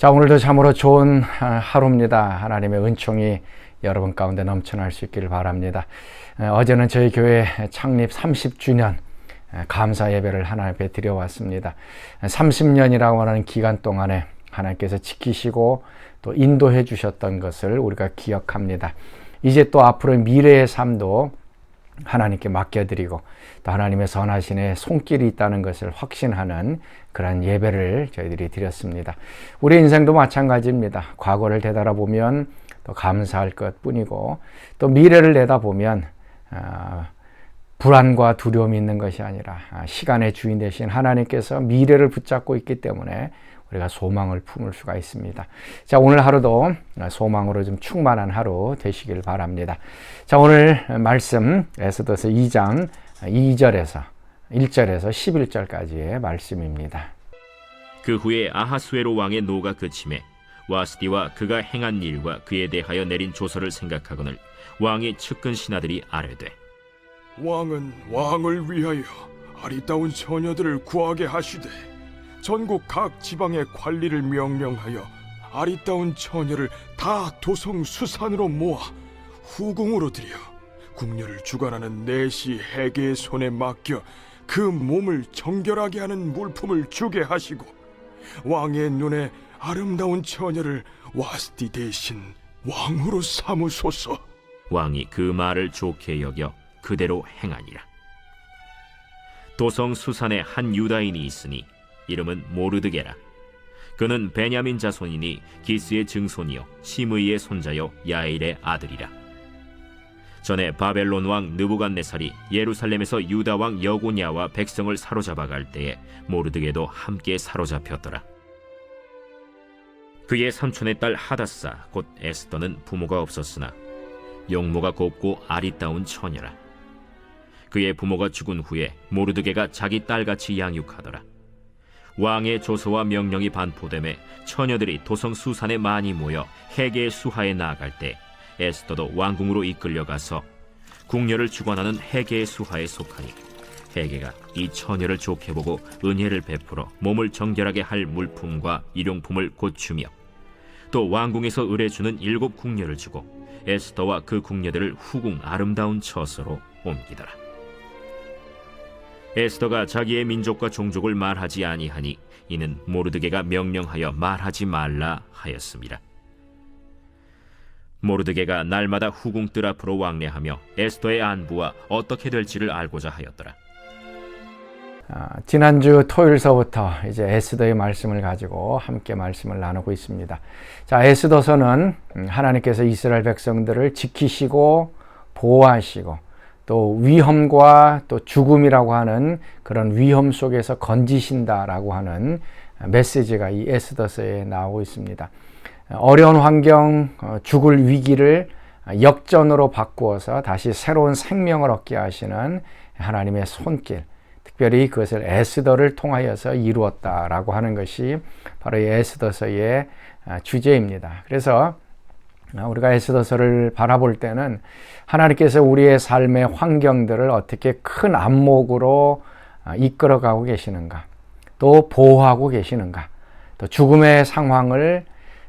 자, 오늘도 참으로 좋은 하루입니다. 하나님의 은총이 여러분 가운데 넘쳐날 수 있기를 바랍니다. 어제는 저희 교회 창립 30주년 감사 예배를 하나님 앞에 드려왔습니다. 30년이라고 하는 기간 동안에 하나님께서 지키시고 또 인도해 주셨던 것을 우리가 기억합니다. 이제 또 앞으로 미래의 삶도 하나님께 맡겨드리고 또 하나님의 선하신의 손길이 있다는 것을 확신하는 그런 예배를 저희들이 드렸습니다. 우리 인생도 마찬가지입니다. 과거를 되돌아보면 또 감사할 것뿐이고 또 미래를 내다보면 불안과 두려움이 있는 것이 아니라 시간의 주인 되신 하나님께서 미래를 붙잡고 있기 때문에 우리가 소망을 품을 수가 있습니다. 자, 오늘 하루도 소망으로 좀 충만한 하루 되시길 바랍니다. 자, 오늘 말씀 에스더서 2장 2절에서 1절에서 11절까지의 말씀입니다. 그 후에 아하수에로 왕의 노가 그침에 와스디와 그가 행한 일과 그에 대하여 내린 조서를 생각하거늘 왕의 측근 신하들이 아뢰되 왕은 왕을 위하여 아리따운 처녀들을 구하게 하시되 전국 각 지방의 관리를 명령하여 아리따운 처녀를 다 도성 수산으로 모아 후궁으로 들여 궁녀를 주관하는 내시 해계의 손에 맡겨 그 몸을 정결하게 하는 물품을 주게 하시고 왕의 눈에 아름다운 처녀를 와스디 대신 왕으로 삼으소서. 왕이 그 말을 좋게 여겨 그대로 행하니라. 도성 수산에 한 유다인이 있으니 이름은 모르드게라. 그는 베냐민 자손이니 기스의 증손이요 시므이의 손자요 야일의 아들이라. 전에 바벨론 왕 느부갓네살이 예루살렘에서 유다 왕 여고냐와 백성을 사로잡아 갈 때에 모르드게도 함께 사로잡혔더라. 그의 삼촌의 딸 하다사 곧 에스더는 부모가 없었으나 용모가 곱고 아리따운 처녀라. 그의 부모가 죽은 후에 모르드게가 자기 딸같이 양육하더라. 왕의 조서와 명령이 반포되매 처녀들이 도성 수산에 많이 모여 해계의 수하에 나아갈 때 에스더도 왕궁으로 이끌려가서 궁녀를 주관하는 해계의 수하에 속하니 해계가 이 처녀를 좋게 보고 은혜를 베풀어 몸을 정결하게 할 물품과 일용품을 곧 주며 또 왕궁에서 의뢰주는 7 궁녀를 주고 에스더와 그 궁녀들을 후궁 아름다운 처소로 옮기더라. 에스더가 자기의 민족과 종족을 말하지 아니하니 이는 모르드게가 명령하여 말하지 말라 하였습니다. 모르드게가 날마다 후궁 뜰 앞으로 왕래하며 에스더의 안부와 어떻게 될지를 알고자 하였더라. 지난주 토요일서부터 이제 에스더의 말씀을 가지고 함께 말씀을 나누고 있습니다. 자, 에스더서는 하나님께서 이스라엘 백성들을 지키시고 보호하시고 또 위험과 또 죽음이라고 하는 그런 위험 속에서 건지신다라고 하는 메시지가 이 에스더서에 나오고 있습니다. 어려운 환경, 죽을 위기를 역전으로 바꾸어서 다시 새로운 생명을 얻게 하시는 하나님의 손길, 특별히 그것을 에스더를 통하여서 이루었다라고 하는 것이 바로 이 에스더서의 주제입니다. 그래서 우리가 에스더서를 바라볼 때는 하나님께서 우리의 삶의 환경들을 어떻게 큰 안목으로 이끌어가고 계시는가, 또 보호하고 계시는가, 또 죽음의 상황을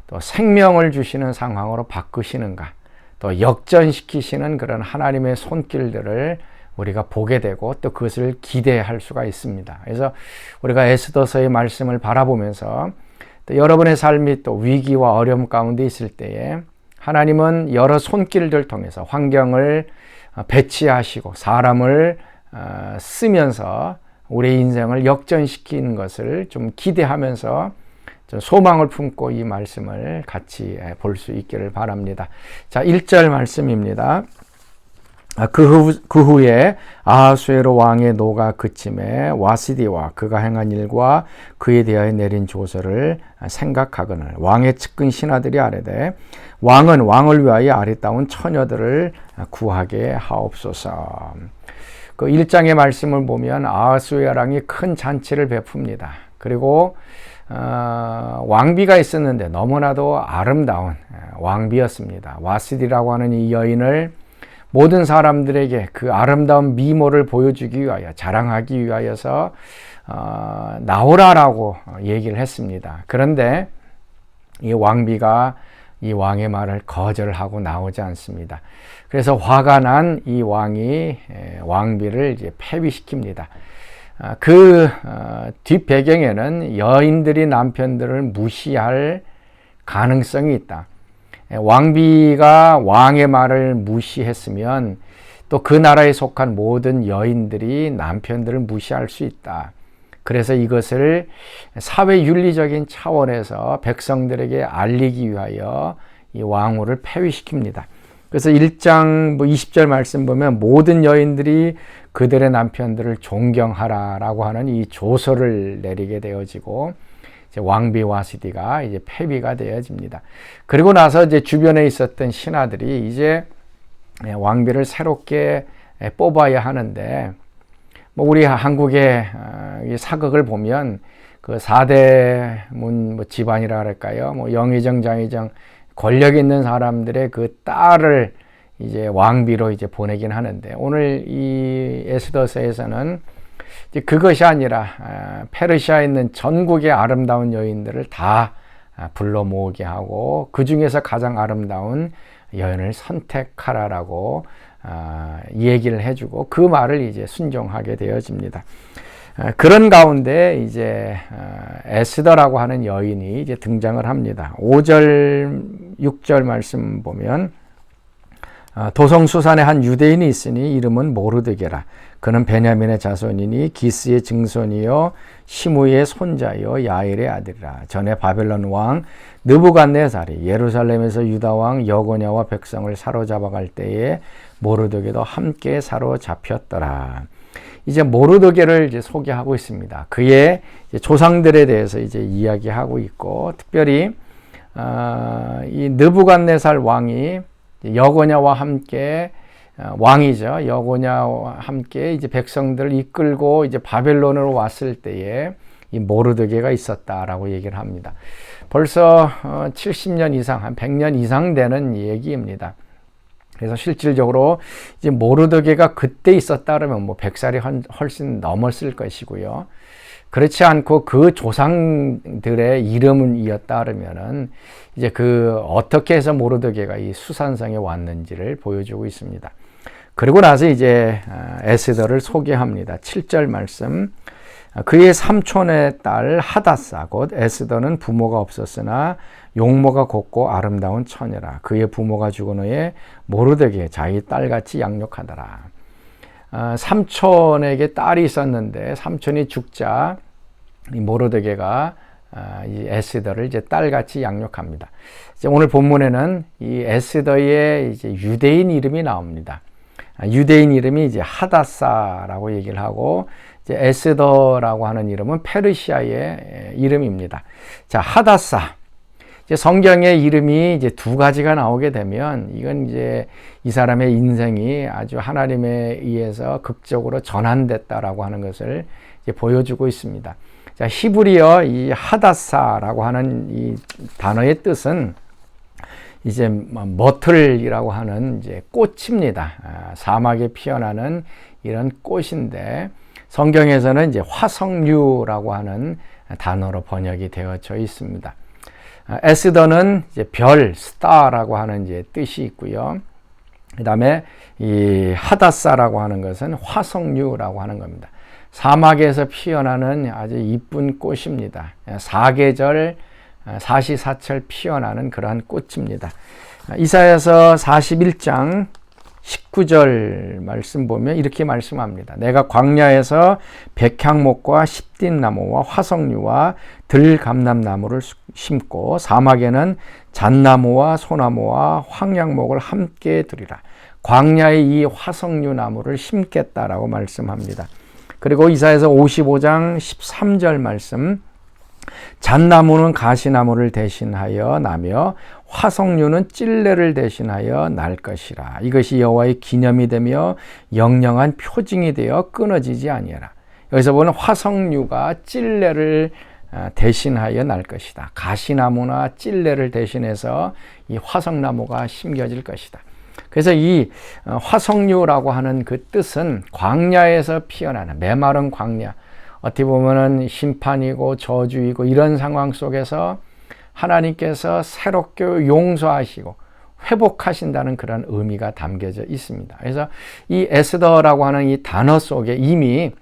또 생명을 주시는 상황으로 바꾸시는가, 또 역전시키시는 그런 하나님의 손길들을 우리가 보게 되고 또 그것을 기대할 수가 있습니다. 그래서 우리가 에스더서의 말씀을 바라보면서 또 여러분의 삶이 또 위기와 어려움 가운데 있을 때에 하나님은 여러 손길들 통해서 환경을 배치하시고 사람을 쓰면서 우리의 인생을 역전시키는 것을 좀 기대하면서 좀 소망을 품고 이 말씀을 같이 볼 수 있기를 바랍니다. 자, 1절 말씀입니다. 그 후에 아하수에로 왕의 노가 그침에 와시디와 그가 행한 일과 그에 대하여 내린 조서를 생각하거늘 왕의 측근 신하들이 아뢰되 왕은 왕을 위하여 아리따운 처녀들을 구하게 하옵소서. 그 1장의 말씀을 보면 아하수에 왕이 큰 잔치를 베풉니다. 그리고 왕비가 있었는데 너무나도 아름다운 왕비였습니다. 와시디라고 하는 이 여인을 모든 사람들에게 그 아름다운 미모를 보여주기 위하여 자랑하기 위하여서 나오라라고 얘기를 했습니다. 그런데 이 왕비가 이 왕의 말을 거절하고 나오지 않습니다. 그래서 화가 난 이 왕이 왕비를 이제 폐위시킵니다. 그 뒷배경에는 여인들이 남편들을 무시할 가능성이 있다. 왕비가 왕의 말을 무시했으면 또 그 나라에 속한 모든 여인들이 남편들을 무시할 수 있다. 그래서 이것을 사회윤리적인 차원에서 백성들에게 알리기 위하여 이 왕후를 폐위시킵니다. 그래서 1장 20절 말씀 보면 모든 여인들이 그들의 남편들을 존경하라라고 하는 이 조서를 내리게 되어지고 이제 왕비 와스디가 이제 폐위가 되어집니다. 그리고 나서 이제 주변에 있었던 신하들이 이제 왕비를 새롭게 뽑아야 하는데 뭐 우리 한국의 사극을 보면 그 4대문 집안이라 할까요? 뭐 영의정, 장의정 권력 있는 사람들의 그 딸을 이제 왕비로 이제 보내긴 하는데 오늘 이 에스더서에서는 이제 그것이 아니라 페르시아에 있는 전국의 아름다운 여인들을 다 불러 모으게 하고 그 중에서 가장 아름다운 여인을 선택하라라고 얘기를 해주고 그 말을 이제 순종하게 되어집니다. 그런 가운데 이제 에스더라고 하는 여인이 이제 등장을 합니다. 5절, 6절 말씀 보면 도성수산에 한 유대인이 있으니 이름은 모르드게라. 그는 베냐민의 자손이니 기스의 증손이요 시므이의 손자요 야일의 아들이라. 전에 바벨론 왕 느부갓네살이 예루살렘에서 유다 왕 여고냐와 백성을 사로잡아갈 때에 모르드게도 함께 사로잡혔더라. 이제 모르드게를 이제 소개하고 있습니다. 그의 이제 조상들에 대해서 이제 이야기하고 있고, 특별히 이 느부갓네살 왕이 여고냐와 함께 왕이죠. 여고냐와 함께 이제 백성들을 이끌고 이제 바벨론으로 왔을 때에 이 모르드게가 있었다라고 얘기를 합니다. 벌써 70년 이상, 한 100년 이상 되는 얘기입니다. 그래서 실질적으로 이제 모르드게가 그때 있었다 그러면 뭐 100살이 훨씬 넘었을 것이고요. 그렇지 않고 그 조상들의 이름은 이었다 그러면은 이제 그 어떻게 해서 모르드게가 이 수산성에 왔는지를 보여주고 있습니다. 그리고 나서 이제 에스더를 소개합니다. 7절 말씀. 그의 삼촌의 딸 하다사 곧 에스더는 부모가 없었으나 용모가 곱고 아름다운 처녀라. 그의 부모가 죽은 후에 모르드게 자기 딸같이 양육하더라. 삼촌에게 딸이 있었는데 삼촌이 죽자 이 모르드게가 이 에스더를 이제 딸같이 양육합니다. 이제 오늘 본문에는 이 에스더의 이제 유대인 이름이 나옵니다. 유대인 이름이 이제 하다사라고 얘기를 하고 이제 에스더라고 하는 이름은 페르시아의 이름입니다. 자, 하다사. 이제 성경의 이름이 이제 두 가지가 나오게 되면 이건 이제 이 사람의 인생이 아주 하나님에 의해서 극적으로 전환됐다라고 하는 것을 이제 보여주고 있습니다. 자, 히브리어 이 하다사라고 하는 이 단어의 뜻은 이제 머틀이라고 하는 이제 꽃입니다. 사막에 피어나는 이런 꽃인데 성경에서는 이제 화석류라고 하는 단어로 번역이 되어져 있습니다. 에스더는 이제 별, 스타라고 하는 이제 뜻이 있고요. 그 다음에 이 하다사라고 하는 것은 화석류라고 하는 겁니다. 사막에서 피어나는 아주 이쁜 꽃입니다. 사계절, 사시사철 피어나는 그러한 꽃입니다. 이사야서 41장 19절 말씀 보면 이렇게 말씀합니다. 내가 광야에서 백향목과 십딘나무와 화석류와 들감람나무를 심고 사막에는 잣나무와 소나무와 황양목을 함께 두리라. 광야에 이 화석류 나무를 심겠다라고 말씀합니다. 그리고 이사야서 55장 13절 말씀 잣나무는 가시나무를 대신하여 나며 화석류는 찔레를 대신하여 날 것이라. 이것이 여호와의 기념이 되며 영영한 표징이 되어 끊어지지 아니하라. 여기서 보는 화석류가 찔레를 대신하여 날 것이다. 가시나무나 찔레를 대신해서 이 화석나무가 심겨질 것이다. 그래서 이 화석류라고 하는 그 뜻은 광야에서 피어나는 메마른 광야, 어떻게 보면은 심판이고 저주이고 이런 상황 속에서 하나님께서 새롭게 용서하시고 회복하신다는 그런 의미가 담겨져 있습니다. 그래서 이 에스더라고 하는 이 단어 속에 이미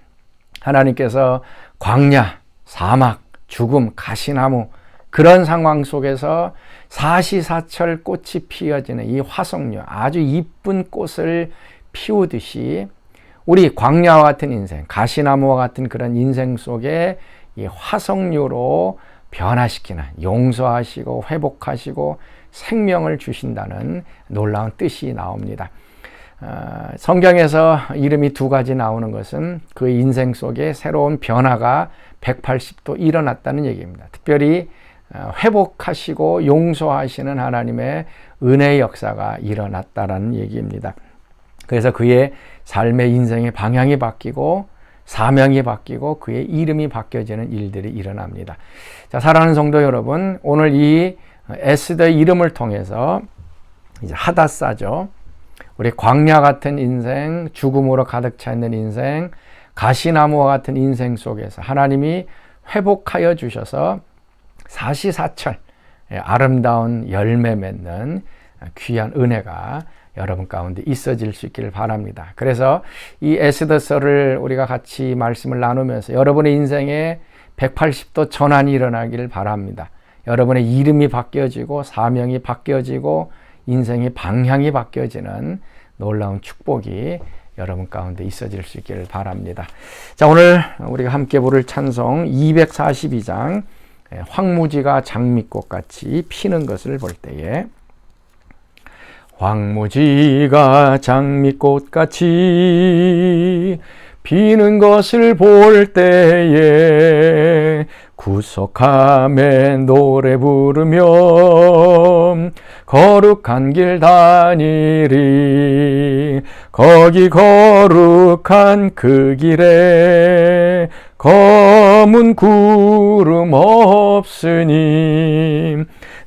하나님께서 광야, 사막, 죽음, 가시나무 그런 상황 속에서 사시사철 꽃이 피어지는 이 화석류, 아주 이쁜 꽃을 피우듯이 우리 광야와 같은 인생, 가시나무와 같은 그런 인생 속에 이 화석류로 변화시키는, 용서하시고 회복하시고 생명을 주신다는 놀라운 뜻이 나옵니다. 성경에서 이름이 두 가지 나오는 것은 그 인생 속에 새로운 변화가 180도 일어났다는 얘기입니다. 특별히 회복하시고 용서하시는 하나님의 은혜의 역사가 일어났다는 얘기입니다. 그래서 그의 삶의 인생의 방향이 바뀌고 사명이 바뀌고 그의 이름이 바뀌어지는 일들이 일어납니다. 자, 사랑하는 성도 여러분, 오늘 이 에스더의 이름을 통해서 이제 하닷사죠. 우리 광야 같은 인생, 죽음으로 가득 차 있는 인생, 가시나무와 같은 인생 속에서 하나님이 회복하여 주셔서 사시사철 아름다운 열매 맺는 귀한 은혜가 여러분 가운데 있어질 수 있기를 바랍니다. 그래서 이 에스더서를 우리가 같이 말씀을 나누면서 여러분의 인생에 180도 전환이 일어나기를 바랍니다. 여러분의 이름이 바뀌어지고 사명이 바뀌어지고 인생의 방향이 바뀌어지는 놀라운 축복이 여러분 가운데 있어질 수 있기를 바랍니다. 자, 오늘 우리가 함께 부를 찬송 242장 황무지가 장미꽃같이 피는 것을 볼 때에 황무지가 장미꽃같이 피는 것을 볼 때에 구속함에 노래 부르며 거룩한 길 다니리. 거기 거룩한 그 길에 검은 구름 없으니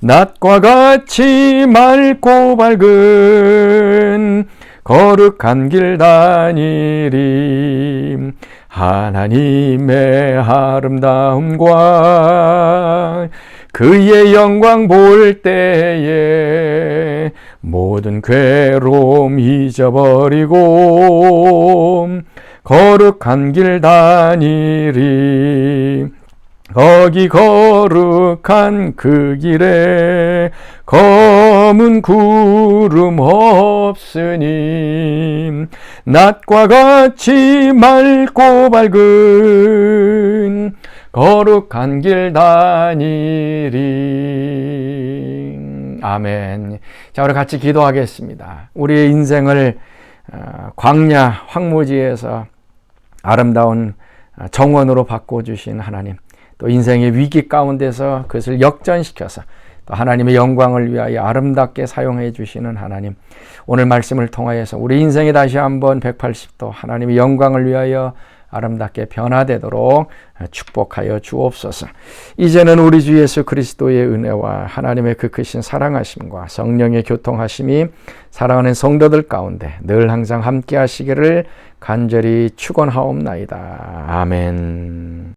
낮과 같이 맑고 밝은 거룩한 길 다니리. 하나님의 아름다움과 그의 영광 볼 때에 모든 괴로움 잊어버리고 거룩한 길 다니리. 거기 거룩한 그 길에 검은 구름 없으니 낮과 같이 맑고 밝은 거룩한 길 다니리. 아멘. 자, 우리 같이 기도하겠습니다. 우리의 인생을 광야 황무지에서 아름다운 정원으로 바꿔주신 하나님, 또 인생의 위기 가운데서 그것을 역전시켜서 또 하나님의 영광을 위하여 아름답게 사용해 주시는 하나님, 오늘 말씀을 통하여서 우리 인생이 다시 한번 180도 하나님의 영광을 위하여 아름답게 변화되도록 축복하여 주옵소서. 이제는 우리 주 예수 그리스도의 은혜와 하나님의 그 크신 사랑하심과 성령의 교통하심이 사랑하는 성도들 가운데 늘 항상 함께 하시기를 간절히 축원하옵나이다. 아멘.